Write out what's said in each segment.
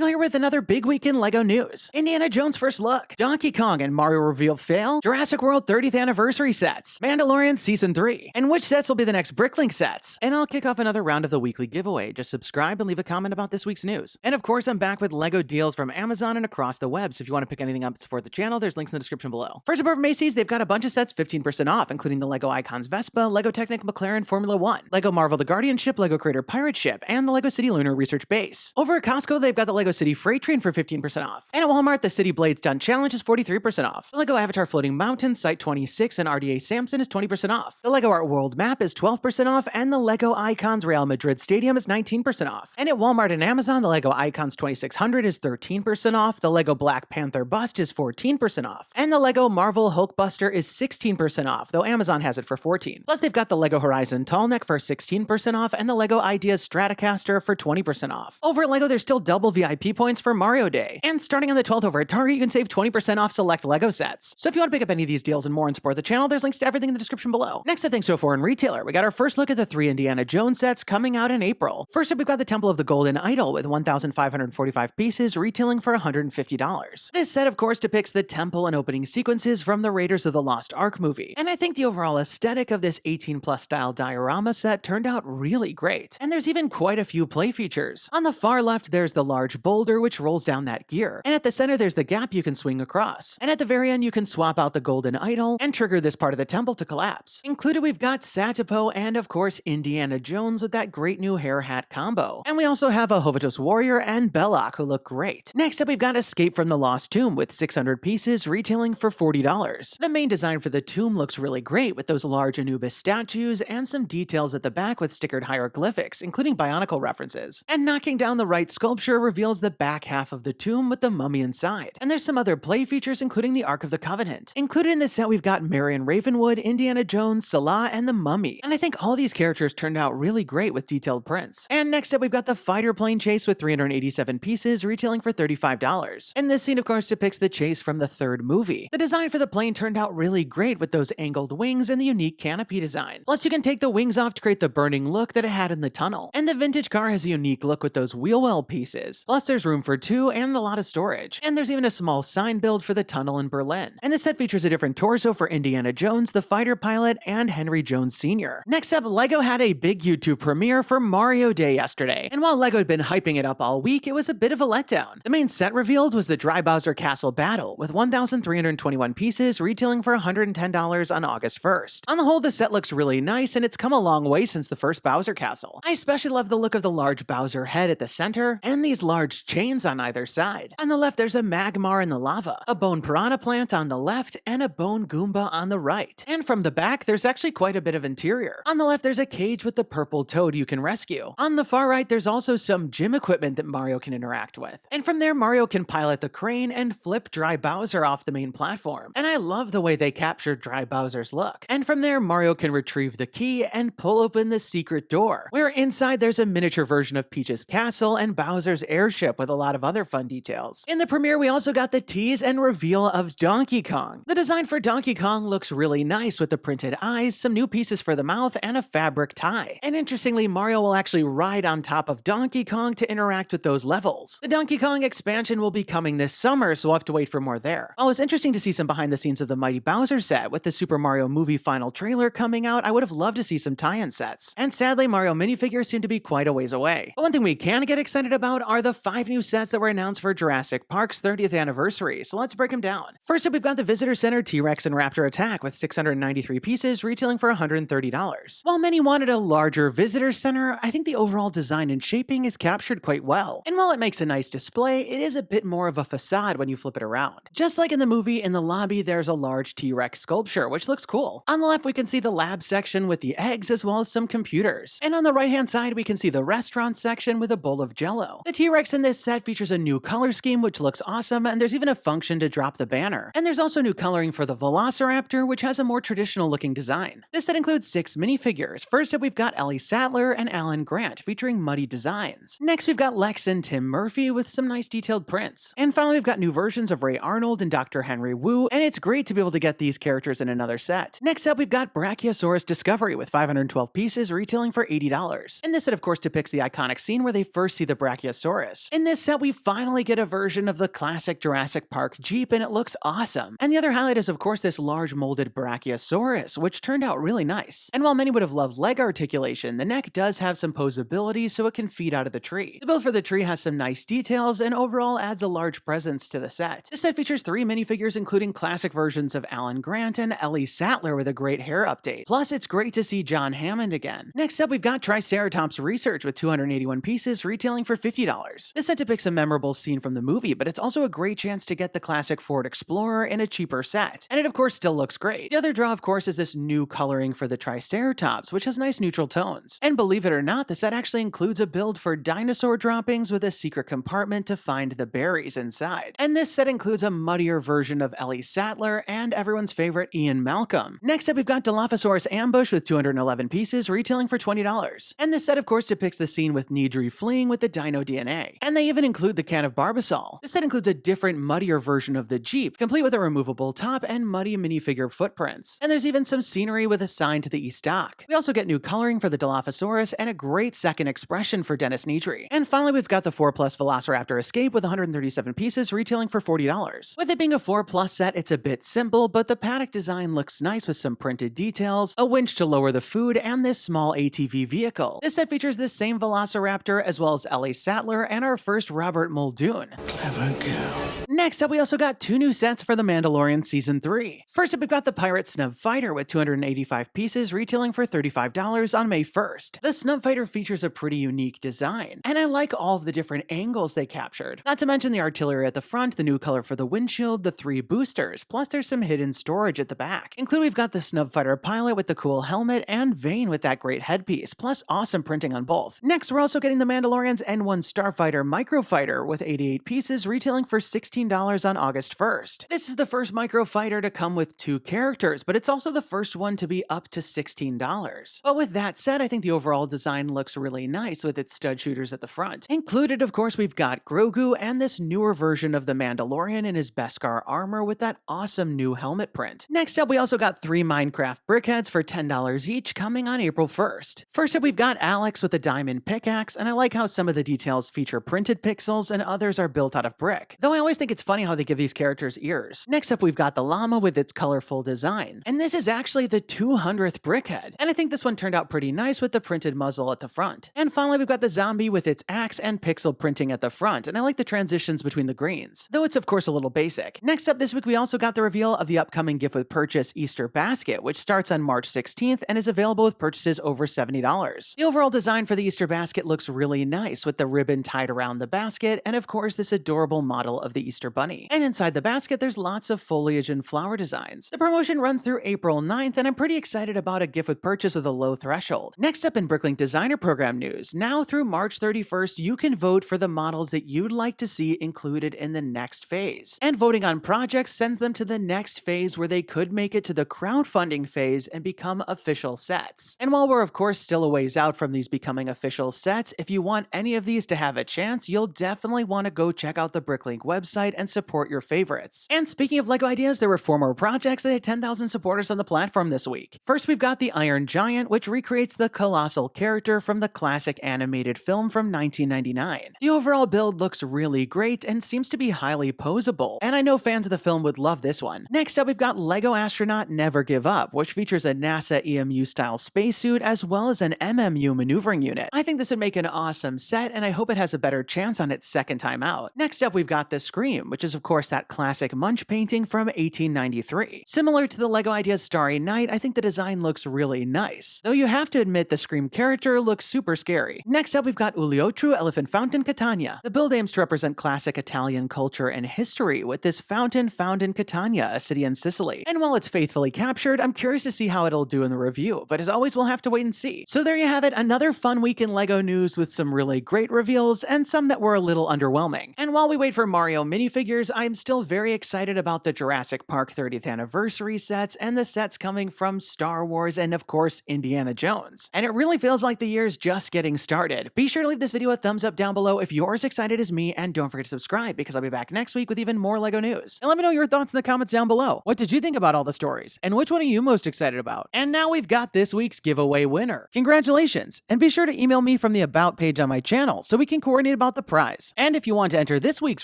Michael here with another big week in LEGO news. Indiana Jones first look, Donkey Kong and Mario reveal fail, Jurassic World 30th anniversary sets, Mandalorian season 3, and which sets will be the next Bricklink sets. And I'll kick off another round of the weekly giveaway. Just subscribe and leave a comment about this week's news. And of course, I'm back with LEGO deals from Amazon and across the web, so if you want to pick anything up to support the channel, there's links in the description below. First up over Macy's, they've got a bunch of sets 15% off, including the LEGO Icons Vespa, LEGO Technic McLaren Formula 1, LEGO Marvel the Guardian Ship, LEGO Creator Pirate Ship, and the LEGO City Lunar Research Base. Over at Costco, they've got the LEGO City Freight Train for 15% off. And at Walmart, the City Blade Stunt Challenge is 43% off. The LEGO Avatar Floating Mountain, Site 26, and RDA Samson is 20% off. The LEGO Art World Map is 12% off, and the LEGO Icons Real Madrid Stadium is 19% off. And at Walmart and Amazon, the LEGO Icons 2600 is 13% off, the LEGO Black Panther Bust is 14% off, and the LEGO Marvel Hulkbuster is 16% off, though Amazon has it for 14%. Plus, they've got the LEGO Horizon Tallneck for 16% off, and the LEGO Ideas Stratocaster for 20% off. Over at LEGO, there's still double VIP points for Mario Day. And starting on the 12th over at Target, you can save 20% off select LEGO sets. So if you want to pick up any of these deals and more and support the channel, there's links to everything in the description below. Next up, thanks to a foreign retailer, we got our first look at the 3 Indiana Jones sets coming out in April. First up, we've got the Temple of the Golden Idol with 1,545 pieces retailing for $150. This set, of course, depicts the temple and opening sequences from the Raiders of the Lost Ark movie. And I think the overall aesthetic of this 18+ style diorama set turned out really great. And there's even quite a few play features. On the far left, there's the large boulder which rolls down that gear. And at the center, there's the gap you can swing across. And at the very end, you can swap out the golden idol and trigger this part of the temple to collapse. Included, we've got Satipo and, of course, Indiana Jones with that great new hair hat combo. And we also have a Hovitos warrior and Belloq who look great. Next up, we've got Escape from the Lost Tomb with 600 pieces retailing for $40. The main design for the tomb looks really great with those large Anubis statues and some details at the back with stickered hieroglyphics, including Bionicle references. And knocking down the right sculpture reveals the back half of the tomb with the mummy inside. And there's some other play features, including the Ark of the Covenant. Included in this set, we've got Marion Ravenwood, Indiana Jones, Sallah, and the Mummy. And I think all these characters turned out really great with detailed prints. And next up, we've got the fighter plane chase with 387 pieces retailing for $35. And this scene, of course, depicts the chase from the third movie. The design for the plane turned out really great with those angled wings and the unique canopy design. Plus, you can take the wings off to create the burning look that it had in the tunnel. And the vintage car has a unique look with those wheel well pieces. Plus, there's room for 2 and a lot of storage. And there's even a small sign build for the tunnel in Berlin. And the set features a different torso for Indiana Jones, the fighter pilot, and Henry Jones Sr. Next up, LEGO had a big YouTube premiere for Mario Day yesterday. And while LEGO had been hyping it up all week, it was a bit of a letdown. The main set revealed was the Dry Bowser Castle Battle with 1,321 pieces retailing for $110 on August 1st. On the whole, the set looks really nice and it's come a long way since the first Bowser Castle. I especially love the look of the large Bowser head at the center and these large chains on either side. On the left, there's a Magmaargh in the lava, a bone Piranha plant on the left, and a bone Goomba on the right. And from the back, there's actually quite a bit of interior. On the left, there's a cage with the purple toad you can rescue. On the far right, there's also some gym equipment that Mario can interact with. And from there, Mario can pilot the crane and flip Dry Bowser off the main platform. And I love the way they captured Dry Bowser's look. And from there, Mario can retrieve the key and pull open the secret door, where inside there's a miniature version of Peach's castle and Bowser's airship with a lot of other fun details. In the premiere, we also got the tease and reveal of Donkey Kong. The design for Donkey Kong looks really nice with the printed eyes, some new pieces for the mouth, and a fabric tie. And interestingly, Mario will actually ride on top of Donkey Kong to interact with those levels. The Donkey Kong expansion will be coming this summer, so we'll have to wait for more there. While it's interesting to see some behind the scenes of the Mighty Bowser set with the Super Mario movie final trailer coming out, I would have loved to see some tie-in sets. And sadly, Mario minifigures seem to be quite a ways away. But one thing we can get excited about are the 5 new sets that were announced for Jurassic Park's 30th anniversary, so let's break them down. First up, we've got the Visitor Center T-Rex and Raptor Attack with 693 pieces retailing for $130. While many wanted a larger Visitor Center, I think the overall design and shaping is captured quite well. And while it makes a nice display, it is a bit more of a facade when you flip it around. Just like in the movie, in the lobby there's a large T-Rex sculpture, which looks cool. On the left, we can see the lab section with the eggs as well as some computers. And on the right-hand side, we can see the restaurant section with a bowl of Jell-O. The T-Rex in this set features a new color scheme, which looks awesome, and there's even a function to drop the banner. And there's also new coloring for the Velociraptor, which has a more traditional-looking design. This set includes 6 minifigures. First up, we've got Ellie Sattler and Alan Grant, featuring muddy designs. Next, we've got Lex and Tim Murphy with some nice detailed prints. And finally, we've got new versions of Ray Arnold and Dr. Henry Wu, and it's great to be able to get these characters in another set. Next up, we've got Brachiosaurus Discovery with 512 pieces retailing for $80. And this set, of course, depicts the iconic scene where they first see the Brachiosaurus. In this set, we finally get a version of the classic Jurassic Park Jeep, and it looks awesome. And the other highlight is, of course, this large molded Brachiosaurus, which turned out really nice. And while many would have loved leg articulation, the neck does have some posability so it can feed out of the tree. The build for the tree has some nice details and overall adds a large presence to the set. This set features 3 minifigures, including classic versions of Alan Grant and Ellie Sattler with a great hair update. Plus, it's great to see John Hammond again. Next up, we've got Triceratops Research with 281 pieces, retailing for $50. This set depicts a memorable scene from the movie, but it's also a great chance to get the classic Ford Explorer in a cheaper set. And it of course still looks great. The other draw, of course, is this new coloring for the Triceratops, which has nice neutral tones. And believe it or not, the set actually includes a build for dinosaur droppings with a secret compartment to find the berries inside. And this set includes a muddier version of Ellie Sattler and everyone's favorite Ian Malcolm. Next up, we've got Dilophosaurus Ambush with 211 pieces, retailing for $20. And this set, of course, depicts the scene with Nidri fleeing with the dino DNA. And they even include the can of Barbasol. This set includes a different, muddier version of the Jeep, complete with a removable top and muddy minifigure footprints. And there's even some scenery with a sign to the east dock. We also get new coloring for the Dilophosaurus and a great second expression for Dennis Nidri. And finally, we've got the 4+ Velociraptor Escape with 137 pieces, retailing for $40. With it being a 4+ set, it's a bit simple, but the paddock design looks nice with some printed details, a winch to lower the food, and this small ATV vehicle. This set features this same Velociraptor as well as Ellie Sattler and our first Robert Muldoon. Clever girl. Next up, we also got 2 new sets for The Mandalorian Season 3. First up, we've got the Pirate Snub Fighter with 285 pieces, retailing for $35 on May 1st. The Snub Fighter features a pretty unique design, and I like all of the different angles they captured. Not to mention the artillery at the front, the new color for the windshield, the 3 boosters, plus there's some hidden storage at the back. Included, we've got the Snub Fighter pilot with the cool helmet and Vane with that great headpiece, plus awesome printing on both. Next, we're also getting the Mandalorian's N1 Starfighter Microfighter with 88 pieces, retailing for $16 on August 1st. This is the first Microfighter to come with 2 characters, but it's also the first one to be up to $16. But with that said, I think the overall design looks really nice with its stud shooters at the front. Included, of course, we've got Grogu and this newer version of the Mandalorian in his Beskar armor with that awesome new helmet print. Next up, we also got 3 Minecraft BrickHeadz for $10 each, coming on April 1st. First up, we've got Alex with a diamond pickaxe, and I like how some of the details feature printed pixels and others are built out of brick. Though I always think it's funny how they give these characters ears. Next up, we've got the llama with its colorful design. And this is actually the 200th BrickHead. And I think this one turned out pretty nice with the printed muzzle at the front. And finally, we've got the zombie with its axe and pixel printing at the front. And I like the transitions between the greens, though it's of course a little basic. Next up this week, we also got the reveal of the upcoming gift with purchase Easter basket, which starts on March 16th and is available with purchases over $70. The overall design for the Easter basket looks really nice with the ribbon tied around the basket and of course this adorable model of the Easter bunny. And inside the basket, there's lots of foliage and flower designs. The promotion runs through April 9th, and I'm pretty excited about a gift with purchase with a low threshold. Next up in Bricklink Designer Program news, now through March 31st, you can vote for the models that you'd like to see included in the next phase. And voting on projects sends them to the next phase where they could make it to the crowdfunding phase and become official sets. And while we're of course still a ways out from these becoming official sets, if you want any of these to have a chance, you'll definitely want to go check out the Bricklink website and support your favorites. And speaking of LEGO ideas, there were 4 more projects that had 10,000 supporters on the platform this week. First, we've got the Iron Giant, which recreates the colossal character from the classic animated film from 1999. The overall build looks really great and seems to be highly posable, and I know fans of the film would love this one. Next up, we've got LEGO Astronaut Never Give Up, which features a NASA EMU-style spacesuit as well as an MMU maneuvering unit. I think this would make an awesome set, and I hope it has a better chance on its second time out. Next up, we've got the Scream, which is of course that classic Munch painting from 1893. Similar to the LEGO Ideas Starry Night, I think the design looks really nice, though you have to admit the Scream character looks super scary. Next up, we've got Uliotru Elephant Fountain Catania. The build aims to represent classic Italian culture and history with this fountain found in Catania, a city in Sicily. And while it's faithfully captured, I'm curious to see how it'll do in the review, but as always, we'll have to wait and see. So there you have it, another fun week in LEGO news with some really great reveals and some that were a little underwhelming. And And while we wait for Mario minifigures, I'm still very excited about the Jurassic Park 30th anniversary sets and the sets coming from Star Wars and of course Indiana Jones. And it really feels like the year's just getting started. Be sure to leave this video a thumbs up down below if you're as excited as me, and don't forget to subscribe because I'll be back next week with even more LEGO news. And let me know your thoughts in the comments down below. What did you think about all the stories? And which one are you most excited about? And now we've got this week's giveaway winner. Congratulations! And be sure to email me from the About page on my channel so we can coordinate about the prize. And if you want to enter this week's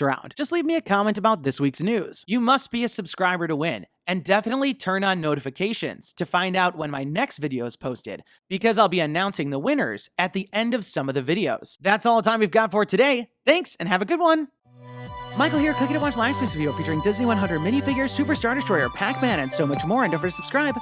round, just leave me a comment about this week's news. You must be a subscriber to win. And definitely turn on notifications to find out when my next video is posted, because I'll be announcing the winners at the end of some of the videos. That's all the time we've got for today. Thanks, and have a good one! Michael here, clicking to watch last week's video featuring Disney 100 minifigures, Super Star Destroyer, Pac-Man, and so much more, and don't forget to subscribe.